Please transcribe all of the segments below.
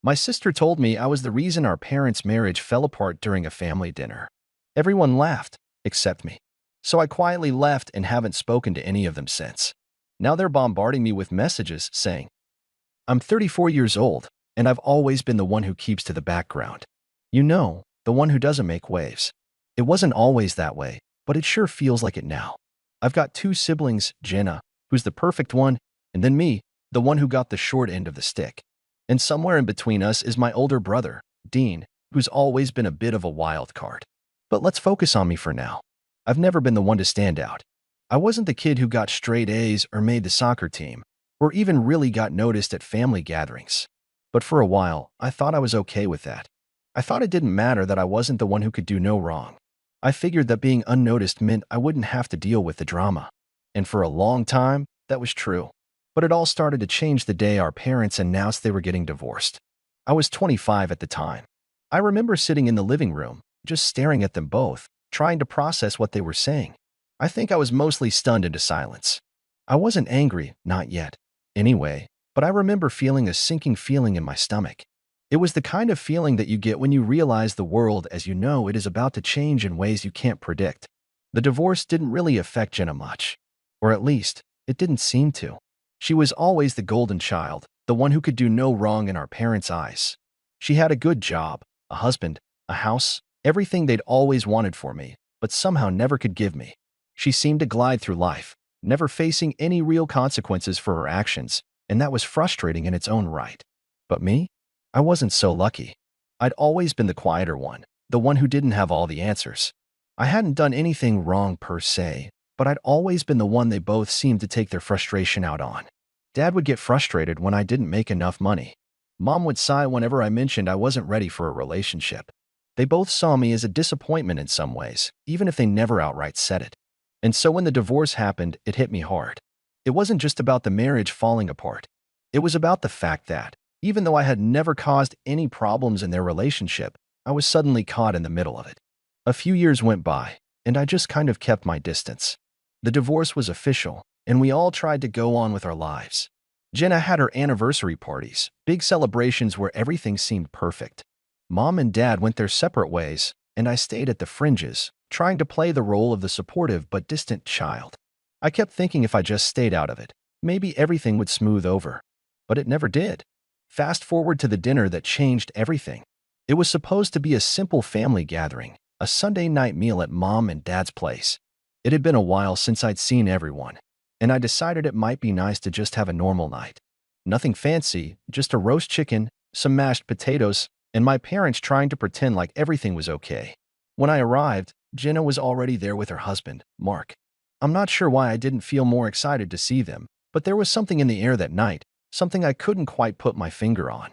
My sister told me I was the reason our parents' marriage fell apart during a family dinner. Everyone laughed, except me. So I quietly left and haven't spoken to any of them since. Now they're bombarding me with messages saying, I'm 34 years old, and I've always been the one who keeps to the background. You know, the one who doesn't make waves. It wasn't always that way, but it sure feels like it now. I've got two siblings, Jenna, who's the perfect one, and then me, the one who got the short end of the stick. And somewhere in between us is my older brother, Dean, who's always been a bit of a wild card. But let's focus on me for now. I've never been the one to stand out. I wasn't the kid who got straight A's or made the soccer team, or even really got noticed at family gatherings. But for a while, I thought I was okay with that. I thought it didn't matter that I wasn't the one who could do no wrong. I figured that being unnoticed meant I wouldn't have to deal with the drama. And for a long time, that was true. But it all started to change the day our parents announced they were getting divorced. I was 25 at the time. I remember sitting in the living room, just staring at them both, trying to process what they were saying. I think I was mostly stunned into silence. I wasn't angry, not yet. Anyway, but I remember feeling a sinking feeling in my stomach. It was the kind of feeling that you get when you realize the world as you know it is about to change in ways you can't predict. The divorce didn't really affect Jenna much. Or at least, it didn't seem to. She was always the golden child, the one who could do no wrong in our parents' eyes. She had a good job, a husband, a house, everything they'd always wanted for me, but somehow never could give me. She seemed to glide through life, never facing any real consequences for her actions, and that was frustrating in its own right. But me? I wasn't so lucky. I'd always been the quieter one, the one who didn't have all the answers. I hadn't done anything wrong per se, but I'd always been the one they both seemed to take their frustration out on. Dad would get frustrated when I didn't make enough money. Mom would sigh whenever I mentioned I wasn't ready for a relationship. They both saw me as a disappointment in some ways, even if they never outright said it. And so when the divorce happened, it hit me hard. It wasn't just about the marriage falling apart. It was about the fact that, even though I had never caused any problems in their relationship, I was suddenly caught in the middle of it. A few years went by, and I just kind of kept my distance. The divorce was official, and we all tried to go on with our lives. Jenna had her anniversary parties, big celebrations where everything seemed perfect. Mom and Dad went their separate ways, and I stayed at the fringes, trying to play the role of the supportive but distant child. I kept thinking if I just stayed out of it, maybe everything would smooth over. But it never did. Fast forward to the dinner that changed everything. It was supposed to be a simple family gathering, a Sunday night meal at Mom and Dad's place. It had been a while since I'd seen everyone, and I decided it might be nice to just have a normal night. Nothing fancy, just a roast chicken, some mashed potatoes, and my parents trying to pretend like everything was okay. When I arrived, Jenna was already there with her husband, Mark. I'm not sure why I didn't feel more excited to see them, but there was something in the air that night, something I couldn't quite put my finger on.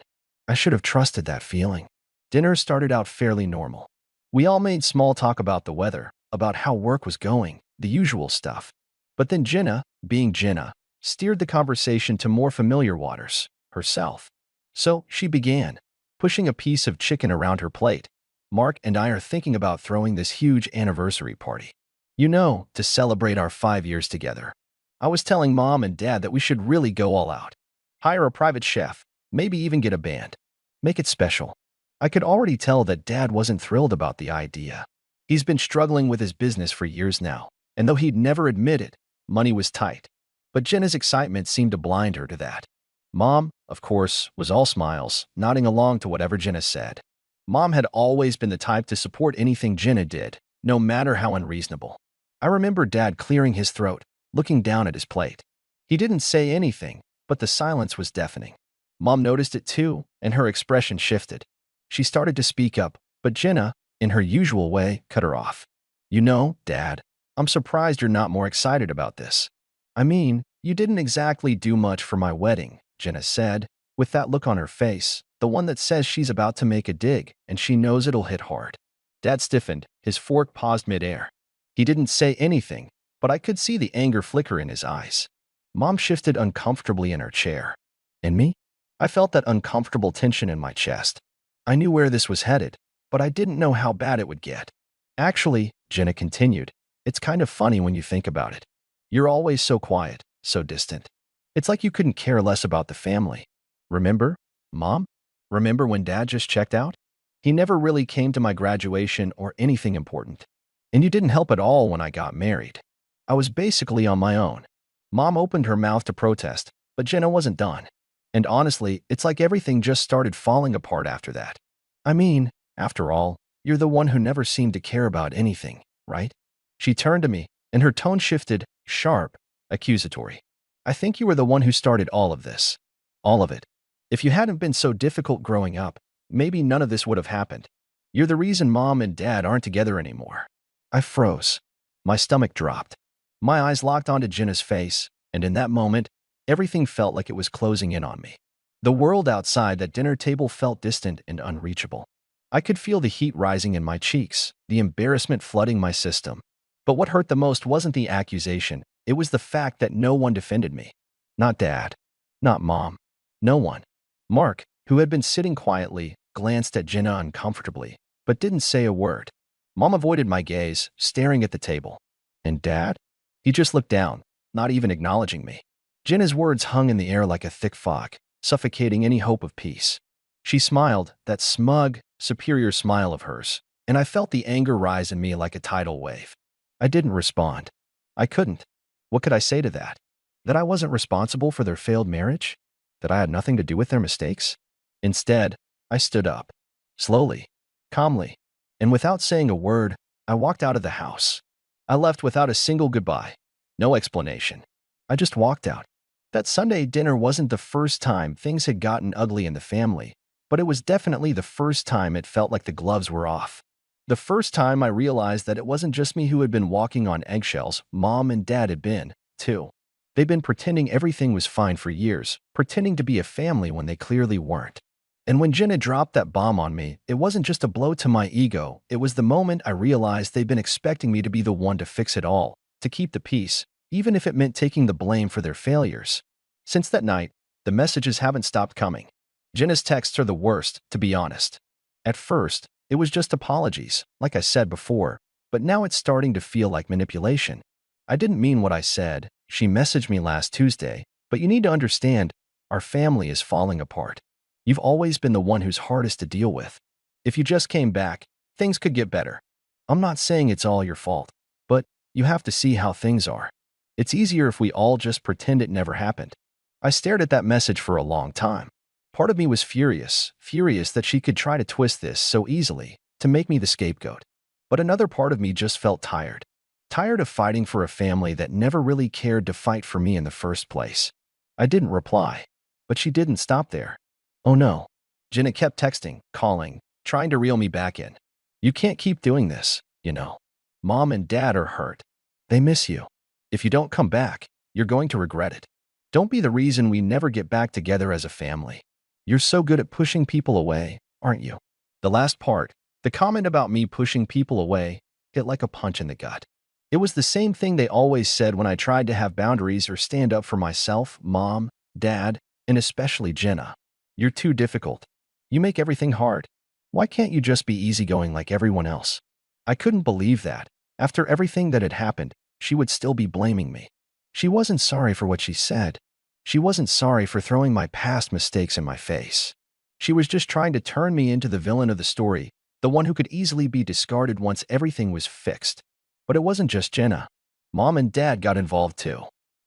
I should have trusted that feeling. Dinner started out fairly normal. We all made small talk about the weather, about how work was going, the usual stuff. But then Jenna, being Jenna, steered the conversation to more familiar waters, herself. So she began, pushing a piece of chicken around her plate. Mark and I are thinking about throwing this huge anniversary party. You know, to celebrate our 5 years together. I was telling Mom and Dad that we should really go all out. Hire a private chef, maybe even get a band. Make it special. I could already tell that Dad wasn't thrilled about the idea. He's been struggling with his business for years now, and though he'd never admit it, money was tight. But Jenna's excitement seemed to blind her to that. Mom, of course, was all smiles, nodding along to whatever Jenna said. Mom had always been the type to support anything Jenna did, no matter how unreasonable. I remember Dad clearing his throat, looking down at his plate. He didn't say anything, but the silence was deafening. Mom noticed it too, and her expression shifted. She started to speak up, but Jenna, in her usual way, cut her off. You know, Dad, I'm surprised you're not more excited about this. I mean, you didn't exactly do much for my wedding, Jenna said, with that look on her face, the one that says she's about to make a dig and she knows it'll hit hard. Dad stiffened, his fork paused midair. He didn't say anything, but I could see the anger flicker in his eyes. Mom shifted uncomfortably in her chair. And me? I felt that uncomfortable tension in my chest. I knew where this was headed, but I didn't know how bad it would get. Actually, Jenna continued, it's kind of funny when you think about it. You're always so quiet, so distant. It's like you couldn't care less about the family. Remember, Mom? Remember when Dad just checked out? He never really came to my graduation or anything important. And you didn't help at all when I got married. I was basically on my own. Mom opened her mouth to protest, but Jenna wasn't done. And honestly, it's like everything just started falling apart after that. I mean, after all, you're the one who never seemed to care about anything, right? She turned to me, and her tone shifted, sharp, accusatory. I think you were the one who started all of this. All of it. If you hadn't been so difficult growing up, maybe none of this would have happened. You're the reason Mom and Dad aren't together anymore. I froze. My stomach dropped. My eyes locked onto Jenna's face, and in that moment, everything felt like it was closing in on me. The world outside that dinner table felt distant and unreachable. I could feel the heat rising in my cheeks, the embarrassment flooding my system. But what hurt the most wasn't the accusation, it was the fact that no one defended me. Not Dad. Not Mom. No one. Mark, who had been sitting quietly, glanced at Jenna uncomfortably, but didn't say a word. Mom avoided my gaze, staring at the table. And Dad? He just looked down, not even acknowledging me. Jenna's words hung in the air like a thick fog, suffocating any hope of peace. She smiled, that smug, superior smile of hers, and I felt the anger rise in me like a tidal wave. I didn't respond. I couldn't. What could I say to that? That I wasn't responsible for their failed marriage? That I had nothing to do with their mistakes? Instead, I stood up. Slowly, calmly, and without saying a word, I walked out of the house. I left without a single goodbye. No explanation. I just walked out. That Sunday dinner wasn't the first time things had gotten ugly in the family, but it was definitely the first time it felt like the gloves were off. The first time I realized that it wasn't just me who had been walking on eggshells, Mom and Dad had been, too. They'd been pretending everything was fine for years, pretending to be a family when they clearly weren't. And when Jenna dropped that bomb on me, it wasn't just a blow to my ego, it was the moment I realized they'd been expecting me to be the one to fix it all, to keep the peace, even if it meant taking the blame for their failures. Since that night, the messages haven't stopped coming. Jenna's texts are the worst, to be honest. At first, it was just apologies, like I said before, but now it's starting to feel like manipulation. I didn't mean what I said. She messaged me last Tuesday, but you need to understand, our family is falling apart. You've always been the one who's hardest to deal with. If you just came back, things could get better. I'm not saying it's all your fault, but you have to see how things are. It's easier if we all just pretend it never happened. I stared at that message for a long time. Part of me was furious that she could try to twist this so easily, to make me the scapegoat. But another part of me just felt tired. Tired of fighting for a family that never really cared to fight for me in the first place. I didn't reply, but she didn't stop there. Oh no. Jenna kept texting, calling, trying to reel me back in. You can't keep doing this, you know. Mom and Dad are hurt. They miss you. If you don't come back, you're going to regret it. Don't be the reason we never get back together as a family. You're so good at pushing people away, aren't you? The last part, the comment about me pushing people away, hit like a punch in the gut. It was the same thing they always said when I tried to have boundaries or stand up for myself, Mom, Dad, and especially Jenna. You're too difficult. You make everything hard. Why can't you just be easygoing like everyone else? I couldn't believe that, after everything that had happened, she would still be blaming me. She wasn't sorry for what she said. She wasn't sorry for throwing my past mistakes in my face. She was just trying to turn me into the villain of the story, the one who could easily be discarded once everything was fixed. But it wasn't just Jenna. Mom and Dad got involved too.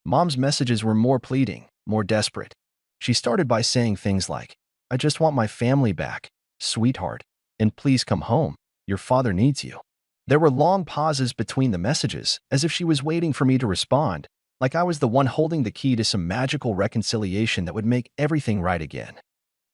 Mom's messages were more pleading, more desperate. She started by saying things like, I just want my family back, sweetheart, and please come home. Your father needs you. There were long pauses between the messages, as if she was waiting for me to respond, like I was the one holding the key to some magical reconciliation that would make everything right again.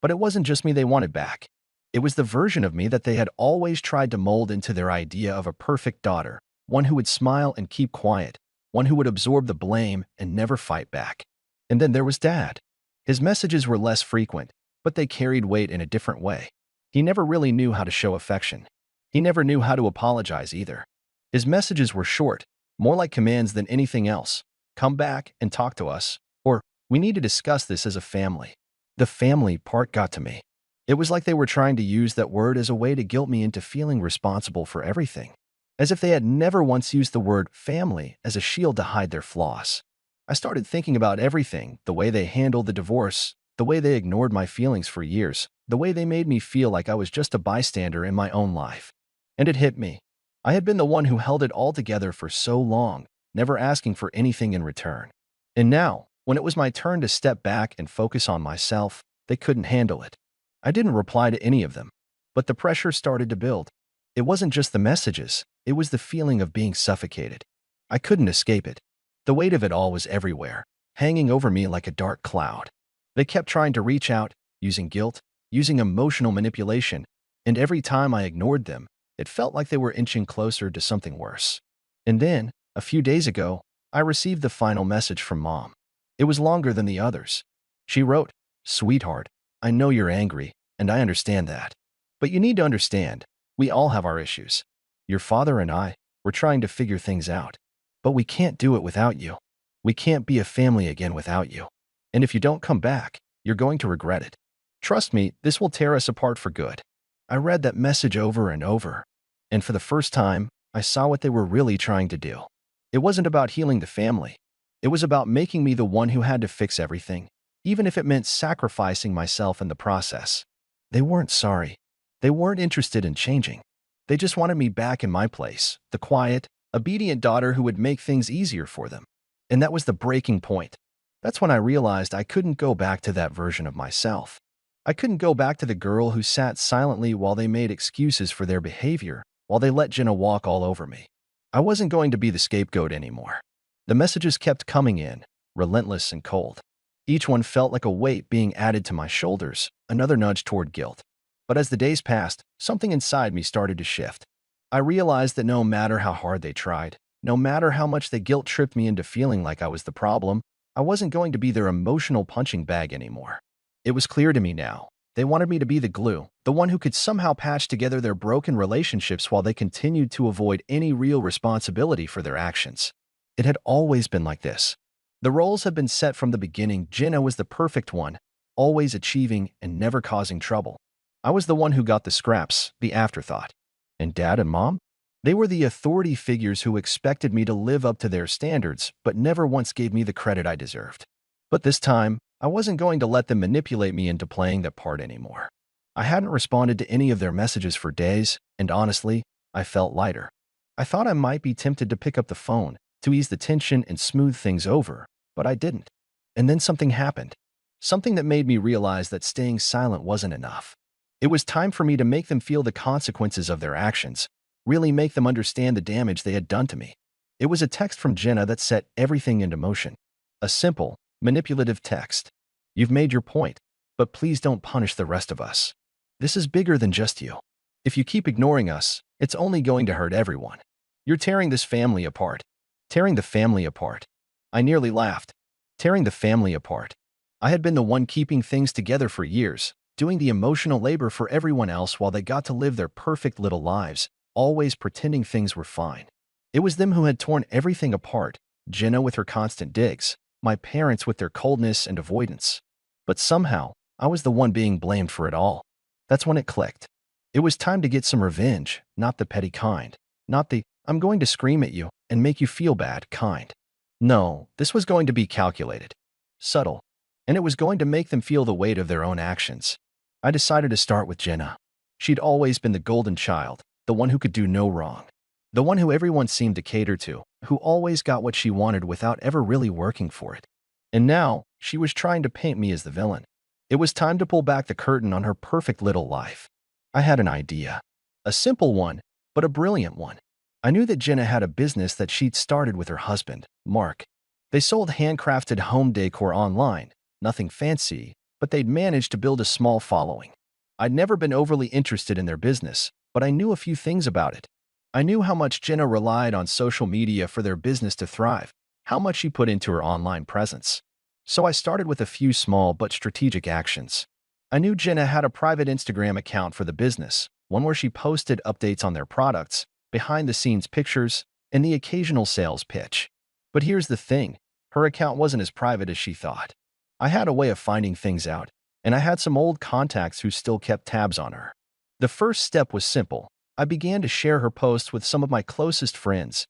But it wasn't just me they wanted back. It was the version of me that they had always tried to mold into their idea of a perfect daughter, one who would smile and keep quiet, one who would absorb the blame and never fight back. And then there was Dad. His messages were less frequent, but they carried weight in a different way. He never really knew how to show affection. He never knew how to apologize either. His messages were short, more like commands than anything else. Come back and talk to us, or we need to discuss this as a family. The family part got to me. It was like they were trying to use that word as a way to guilt me into feeling responsible for everything, as if they had never once used the word family as a shield to hide their flaws. I started thinking about everything, the way they handled the divorce, the way they ignored my feelings for years, the way they made me feel like I was just a bystander in my own life. And it hit me. I had been the one who held it all together for so long, never asking for anything in return. And now, when it was my turn to step back and focus on myself, they couldn't handle it. I didn't reply to any of them, but the pressure started to build. It wasn't just the messages, it was the feeling of being suffocated. I couldn't escape it. The weight of it all was everywhere, hanging over me like a dark cloud. They kept trying to reach out, using guilt, using emotional manipulation, and every time I ignored them, it felt like they were inching closer to something worse. And then, a few days ago, I received the final message from Mom. It was longer than the others. She wrote, "Sweetheart, I know you're angry, and I understand that. But you need to understand, we all have our issues. Your father and I, we're trying to figure things out. But we can't do it without you. We can't be a family again without you. And if you don't come back, you're going to regret it. Trust me, this will tear us apart for good." I read that message over and over, and for the first time, I saw what they were really trying to do. It wasn't about healing the family. It was about making me the one who had to fix everything, even if it meant sacrificing myself in the process. They weren't sorry. They weren't interested in changing. They just wanted me back in my place, the quiet, obedient daughter who would make things easier for them. And that was the breaking point. That's when I realized I couldn't go back to that version of myself. I couldn't go back to the girl who sat silently while they made excuses for their behavior, while they let Jenna walk all over me. I wasn't going to be the scapegoat anymore. The messages kept coming in, relentless and cold. Each one felt like a weight being added to my shoulders, another nudge toward guilt. But as the days passed, something inside me started to shift. I realized that no matter how hard they tried, no matter how much they guilt-tripped me into feeling like I was the problem, I wasn't going to be their emotional punching bag anymore. It was clear to me now. They wanted me to be the glue, the one who could somehow patch together their broken relationships while they continued to avoid any real responsibility for their actions. It had always been like this. The roles had been set from the beginning. Jenna was the perfect one, always achieving and never causing trouble. I was the one who got the scraps, the afterthought. And Dad and Mom? They were the authority figures who expected me to live up to their standards, but never once gave me the credit I deserved. But this time, I wasn't going to let them manipulate me into playing that part anymore. I hadn't responded to any of their messages for days, and honestly, I felt lighter. I thought I might be tempted to pick up the phone, to ease the tension and smooth things over, but I didn't. And then something happened. Something that made me realize that staying silent wasn't enough. It was time for me to make them feel the consequences of their actions, really make them understand the damage they had done to me. It was a text from Jenna that set everything into motion. A simple, manipulative text. "You've made your point, but please don't punish the rest of us. This is bigger than just you. If you keep ignoring us, it's only going to hurt everyone. You're tearing this family apart." Tearing the family apart. I nearly laughed. Tearing the family apart. I had been the one keeping things together for years, doing the emotional labor for everyone else while they got to live their perfect little lives, always pretending things were fine. It was them who had torn everything apart, Jenna with her constant digs, my parents with their coldness and avoidance. But somehow, I was the one being blamed for it all. That's when it clicked. It was time to get some revenge, not the petty kind. Not the, "I'm going to scream at you and make you feel bad" kind. No, this was going to be calculated, subtle, and it was going to make them feel the weight of their own actions. I decided to start with Jenna. She'd always been the golden child, the one who could do no wrong. The one who everyone seemed to cater to, who always got what she wanted without ever really working for it. And now, she was trying to paint me as the villain. It was time to pull back the curtain on her perfect little life. I had an idea. A simple one, but a brilliant one. I knew that Jenna had a business that she'd started with her husband, Mark. They sold handcrafted home decor online, nothing fancy, but they'd managed to build a small following. I'd never been overly interested in their business, but I knew a few things about it. I knew how much Jenna relied on social media for their business to thrive, how much she put into her online presence. So I started with a few small but strategic actions. I knew Jenna had a private Instagram account for the business, one where she posted updates on their products, behind-the-scenes pictures, and the occasional sales pitch. But here's the thing, her account wasn't as private as she thought. I had a way of finding things out, and I had some old contacts who still kept tabs on her. The first step was simple. I began to share her posts with some of my closest friends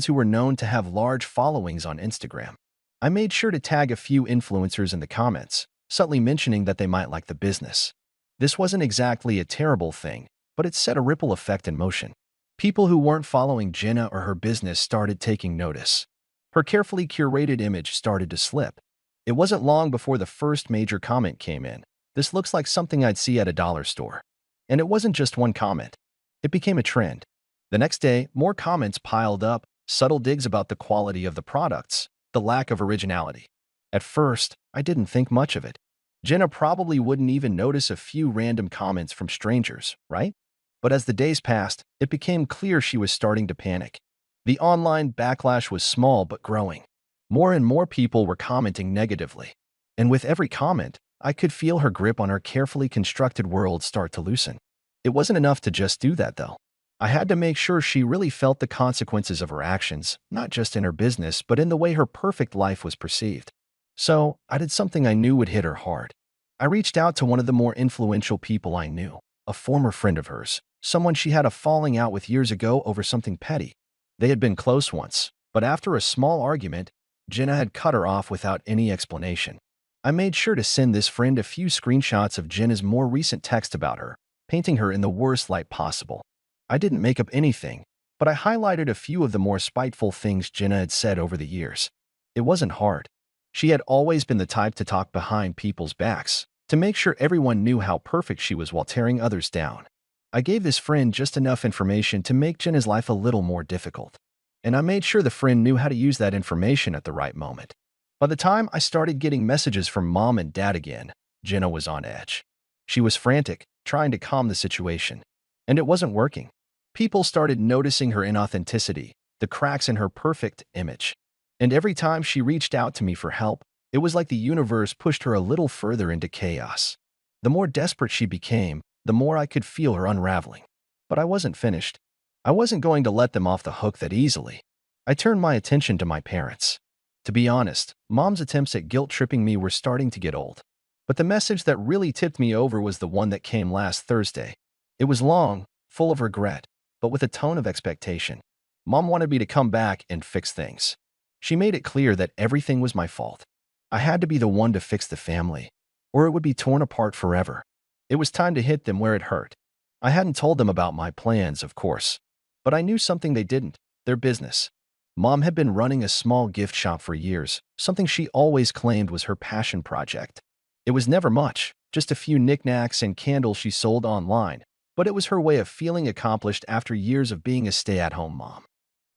who were known to have large followings on Instagram. I made sure to tag a few influencers in the comments, subtly mentioning that they might like the business. This wasn't exactly a terrible thing, but it set a ripple effect in motion. People who weren't following Jenna or her business started taking notice. Her carefully curated image started to slip. It wasn't long before the first major comment came in. "This looks like something I'd see at a dollar store." And it wasn't just one comment. It became a trend. The next day, more comments piled up, subtle digs about the quality of the products, the lack of originality. At first, I didn't think much of it. Jenna probably wouldn't even notice a few random comments from strangers, right? But as the days passed, it became clear she was starting to panic. The online backlash was small but growing. More and more people were commenting negatively. And with every comment, I could feel her grip on her carefully constructed world start to loosen. It wasn't enough to just do that, though. I had to make sure she really felt the consequences of her actions, not just in her business, but in the way her perfect life was perceived. So, I did something I knew would hit her hard. I reached out to one of the more influential people I knew, a former friend of hers, someone she had a falling out with years ago over something petty. They had been close once, but after a small argument, Jenna had cut her off without any explanation. I made sure to send this friend a few screenshots of Jenna's more recent text about her, painting her in the worst light possible. I didn't make up anything, but I highlighted a few of the more spiteful things Jenna had said over the years. It wasn't hard. She had always been the type to talk behind people's backs, to make sure everyone knew how perfect she was while tearing others down. I gave this friend just enough information to make Jenna's life a little more difficult. And I made sure the friend knew how to use that information at the right moment. By the time I started getting messages from mom and dad again, Jenna was on edge. She was frantic, trying to calm the situation. And it wasn't working. People started noticing her inauthenticity, the cracks in her perfect image. And every time she reached out to me for help, it was like the universe pushed her a little further into chaos. The more desperate she became, the more I could feel her unraveling. But I wasn't finished. I wasn't going to let them off the hook that easily. I turned my attention to my parents. To be honest, mom's attempts at guilt-tripping me were starting to get old. But the message that really tipped me over was the one that came last Thursday. It was long, full of regret, but with a tone of expectation. Mom wanted me to come back and fix things. She made it clear that everything was my fault. I had to be the one to fix the family, or it would be torn apart forever. It was time to hit them where it hurt. I hadn't told them about my plans, of course, but I knew something they didn't: their business. Mom had been running a small gift shop for years, something she always claimed was her passion project. It was never much, just a few knickknacks and candles she sold online, but it was her way of feeling accomplished after years of being a stay-at-home mom.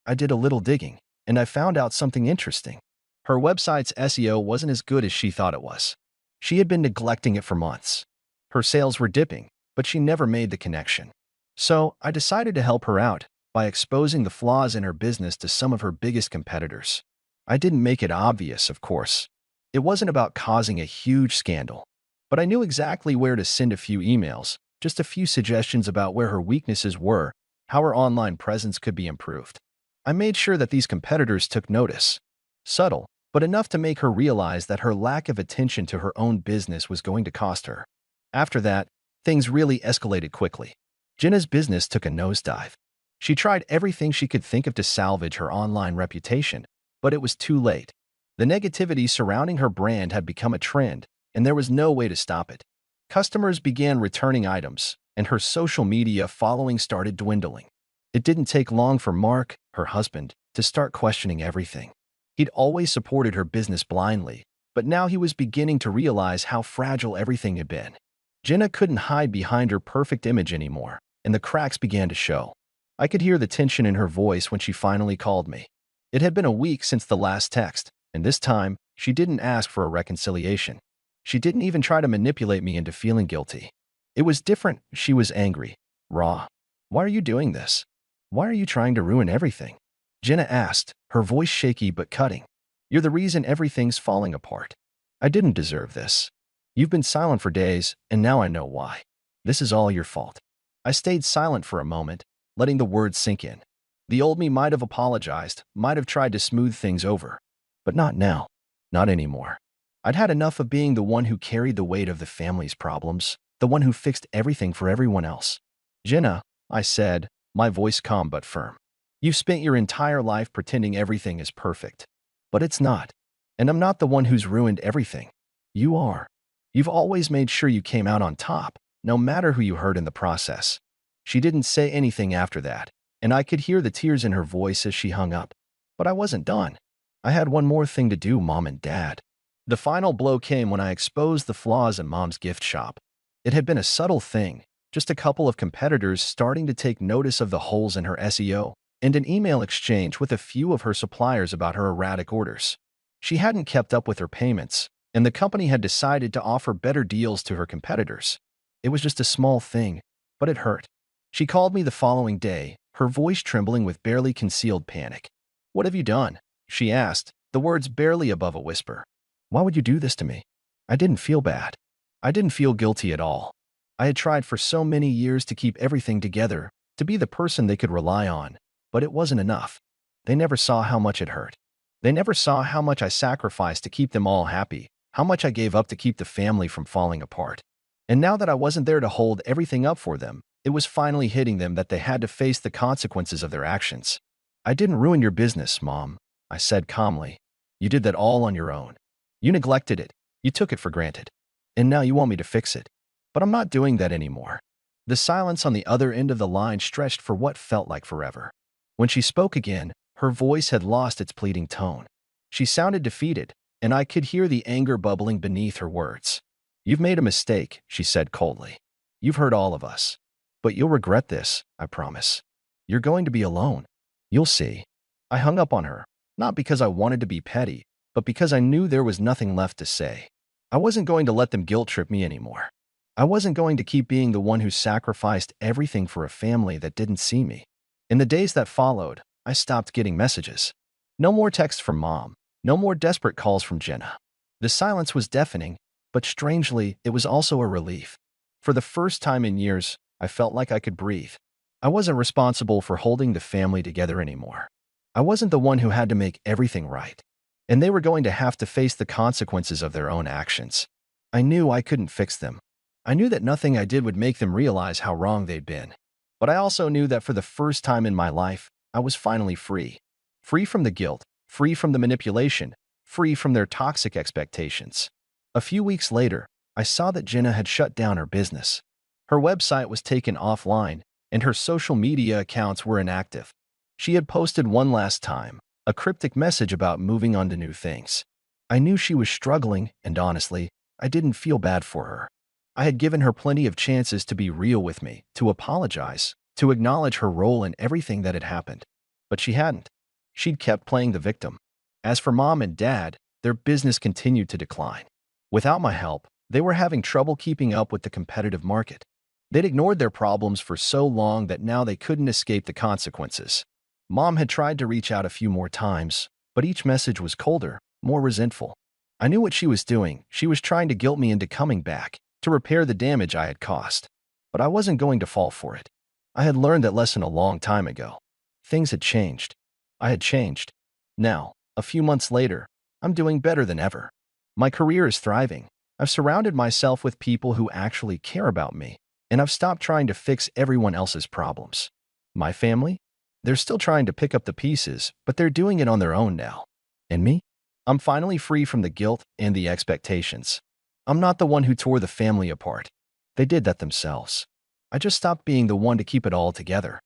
I did a little digging, and I found out something interesting. Her website's SEO wasn't as good as she thought it was. She had been neglecting it for months. Her sales were dipping, but she never made the connection. So I decided to help her out by exposing the flaws in her business to some of her biggest competitors. I didn't make it obvious, of course. It wasn't about causing a huge scandal. But I knew exactly where to send a few emails, just a few suggestions about where her weaknesses were, how her online presence could be improved. I made sure that these competitors took notice. Subtle, but enough to make her realize that her lack of attention to her own business was going to cost her. After that, things really escalated quickly. Jenna's business took a nosedive. She tried everything she could think of to salvage her online reputation, but it was too late. The negativity surrounding her brand had become a trend, and there was no way to stop it. Customers began returning items, and her social media following started dwindling. It didn't take long for Mark, her husband, to start questioning everything. He'd always supported her business blindly, but now he was beginning to realize how fragile everything had been. Jenna couldn't hide behind her perfect image anymore, and the cracks began to show. I could hear the tension in her voice when she finally called me. It had been a week since the last text, and this time, she didn't ask for a reconciliation. She didn't even try to manipulate me into feeling guilty. It was different. She was angry, raw. "Why are you doing this? Why are you trying to ruin everything?" Jenna asked, her voice shaky but cutting. "You're the reason everything's falling apart. I didn't deserve this. You've been silent for days, and now I know why. This is all your fault." I stayed silent for a moment, letting the words sink in. The old me might have apologized, might have tried to smooth things over. But not now. Not anymore. I'd had enough of being the one who carried the weight of the family's problems, the one who fixed everything for everyone else. "Jenna," I said, my voice calm but firm. "You've spent your entire life pretending everything is perfect. But it's not. And I'm not the one who's ruined everything. You are. You've always made sure you came out on top, no matter who you hurt in the process. She didn't say anything after that, and I could hear the tears in her voice as she hung up. But I wasn't done. I had one more thing to do, Mom and Dad. The final blow came when I exposed the flaws in Mom's gift shop. It had been a subtle thing, just a couple of competitors starting to take notice of the holes in her SEO, and an email exchange with a few of her suppliers about her erratic orders. She hadn't kept up with her payments, and the company had decided to offer better deals to her competitors. It was just a small thing, but it hurt. She called me the following day, her voice trembling with barely concealed panic. "What have you done?" she asked, the words barely above a whisper. "Why would you do this to me?" I didn't feel bad. I didn't feel guilty at all. I had tried for so many years to keep everything together, to be the person they could rely on, but it wasn't enough. They never saw how much it hurt. They never saw how much I sacrificed to keep them all happy, how much I gave up to keep the family from falling apart. And now that I wasn't there to hold everything up for them, it was finally hitting them that they had to face the consequences of their actions. "I didn't ruin your business, Mom," I said calmly. "You did that all on your own. You neglected it. You took it for granted. And now you want me to fix it. But I'm not doing that anymore." The silence on the other end of the line stretched for what felt like forever. When she spoke again, her voice had lost its pleading tone. She sounded defeated, and I could hear the anger bubbling beneath her words. "You've made a mistake," she said coldly. "You've hurt all of us. But you'll regret this, I promise. You're going to be alone. You'll see." I hung up on her, not because I wanted to be petty, but because I knew there was nothing left to say. I wasn't going to let them guilt-trip me anymore. I wasn't going to keep being the one who sacrificed everything for a family that didn't see me. In the days that followed, I stopped getting messages. No more texts from Mom. No more desperate calls from Jenna. The silence was deafening, but strangely, it was also a relief. For the first time in years, I felt like I could breathe. I wasn't responsible for holding the family together anymore. I wasn't the one who had to make everything right. And they were going to have to face the consequences of their own actions. I knew I couldn't fix them. I knew that nothing I did would make them realize how wrong they'd been. But I also knew that for the first time in my life, I was finally free. Free from the guilt, free from the manipulation, free from their toxic expectations. A few weeks later, I saw that Jenna had shut down her business. Her website was taken offline, and her social media accounts were inactive. She had posted one last time, a cryptic message about moving on to new things. I knew she was struggling, and honestly, I didn't feel bad for her. I had given her plenty of chances to be real with me, to apologize, to acknowledge her role in everything that had happened. But she hadn't. She'd kept playing the victim. As for Mom and Dad, their business continued to decline. Without my help, they were having trouble keeping up with the competitive market. They'd ignored their problems for so long that now they couldn't escape the consequences. Mom had tried to reach out a few more times, but each message was colder, more resentful. I knew what she was doing. She was trying to guilt me into coming back, to repair the damage I had caused. But I wasn't going to fall for it. I had learned that lesson a long time ago. Things had changed. I had changed. Now, a few months later, I'm doing better than ever. My career is thriving. I've surrounded myself with people who actually care about me, and I've stopped trying to fix everyone else's problems. My family? They're still trying to pick up the pieces, but they're doing it on their own now. And me? I'm finally free from the guilt and the expectations. I'm not the one who tore the family apart. They did that themselves. I just stopped being the one to keep it all together.